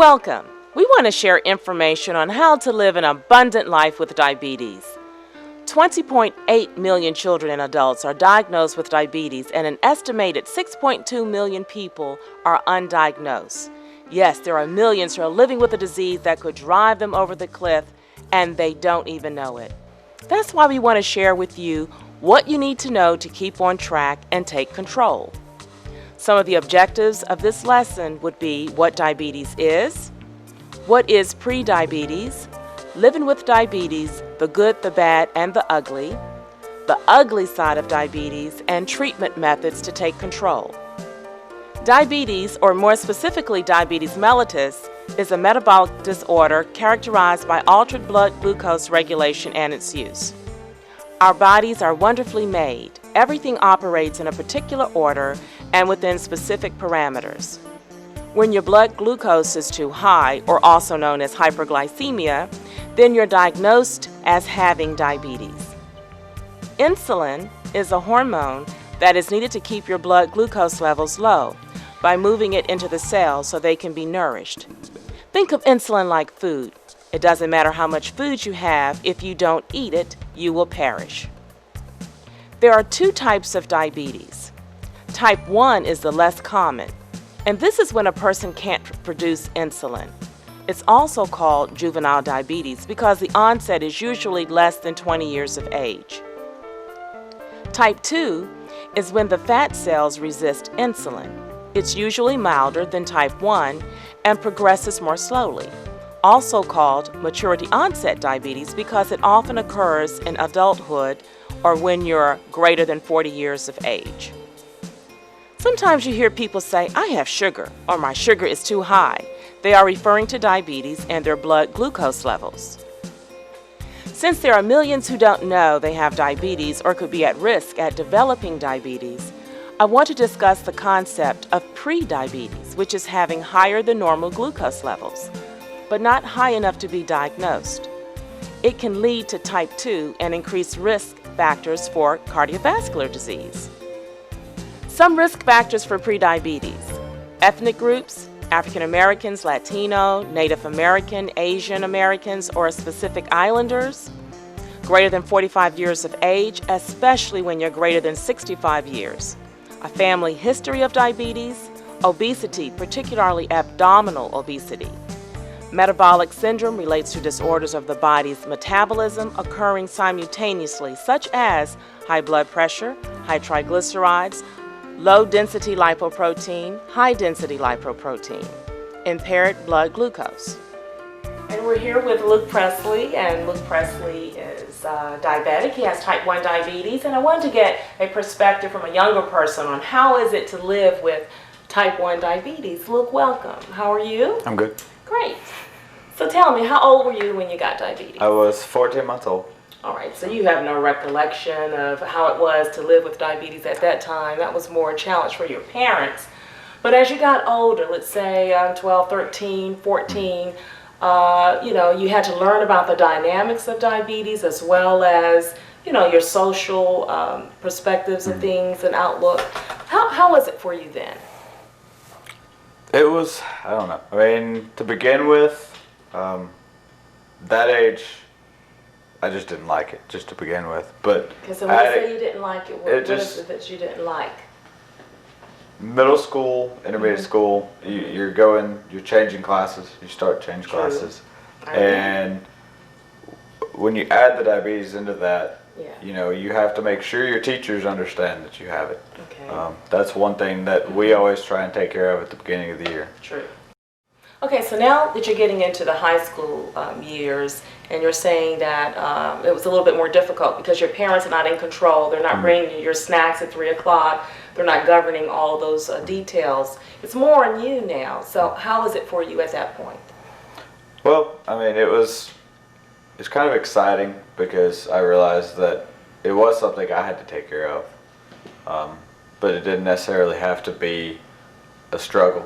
Welcome. We want to share information on how to live an abundant life with diabetes. 20.8 million children and adults are diagnosed with diabetes, and an estimated 6.2 million people are undiagnosed. Yes, there are millions who are living with a disease that could drive them over the cliff, and they don't even know it. That's why we want to share with you what you need to know to keep on track and take control. Some of the objectives of this lesson would be what diabetes is, what is pre-diabetes, living with diabetes, the good, the bad, and the ugly side of diabetes, and treatment methods to take control. Diabetes, or more specifically diabetes mellitus, is a metabolic disorder characterized by altered blood glucose regulation and its use. Our bodies are wonderfully made. Everything operates in a particular order and within specific parameters. When your blood glucose is too high, or also known as hyperglycemia, then you're diagnosed as having diabetes. Insulin is a hormone that is needed to keep your blood glucose levels low by moving it into the cells so they can be nourished. Think of insulin like food. It doesn't matter how much food you have, if you don't eat it, you will perish. There are two types of diabetes. Type 1 is the less common, and this is when a person can't produce insulin. It's also called juvenile diabetes because the onset is usually less than 20 years of age. Type 2 is when the fat cells resist insulin. It's usually milder than type 1 and progresses more slowly, also called maturity onset diabetes because it often occurs in adulthood or when you're greater than 40 years of age. Sometimes you hear people say, "I have sugar," or "my sugar is too high." They are referring to diabetes and their blood glucose levels. Since there are millions who don't know they have diabetes or could be at risk at developing diabetes, I want to discuss the concept of pre-diabetes, which is having higher than normal glucose levels, but not high enough to be diagnosed. It can lead to type 2 and increased risk factors for cardiovascular disease. Some risk factors for prediabetes: ethnic groups, African Americans, Latino, Native American, Asian Americans, or specific islanders, greater than 45 years of age, especially when you're greater than 65 years, a family history of diabetes, obesity, particularly abdominal obesity. Metabolic syndrome relates to disorders of the body's metabolism occurring simultaneously, such as high blood pressure, high triglycerides, low-density lipoprotein, high-density lipoprotein, impaired blood glucose. And we're here with Luke Presley, and Luke Presley is diabetic. He has type 1 diabetes, and I wanted to get a perspective from a younger person on how is it to live with type 1 diabetes. Luke, welcome. How are you? I'm good. Great. So tell me, how old were you when you got diabetes? I was 14 months old. All right, so you have no recollection of how it was to live with diabetes at that time. That was more a challenge for your parents. But as you got older, let's say 12, 13, 14, you had to learn about the dynamics of diabetes as well as, your social perspectives of things and outlook. How was it for you then? It was, I don't know. I mean, to begin with, that age, I just didn't like it, just to begin with. But because when you say you didn't like it, what is it that you didn't like? Middle school, intermediate school, you're changing classes. You start changing classes, and when you add the diabetes into that, you have to make sure your teachers understand that you have it. Okay. That's one thing that we always try and take care of at the beginning of the year. True. Okay, so now that you're getting into the high school years, and you're saying that it was a little bit more difficult because your parents are not in control. They're not bringing you your snacks at 3 o'clock. They're not governing all of those details. It's more on you now. So how was it for you at that point? Well, I mean, it's kind of exciting because I realized that it was something I had to take care of, but it didn't necessarily have to be a struggle.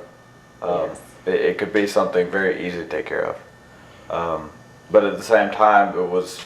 Yes. It could be something very easy to take care of. But at the same time, it was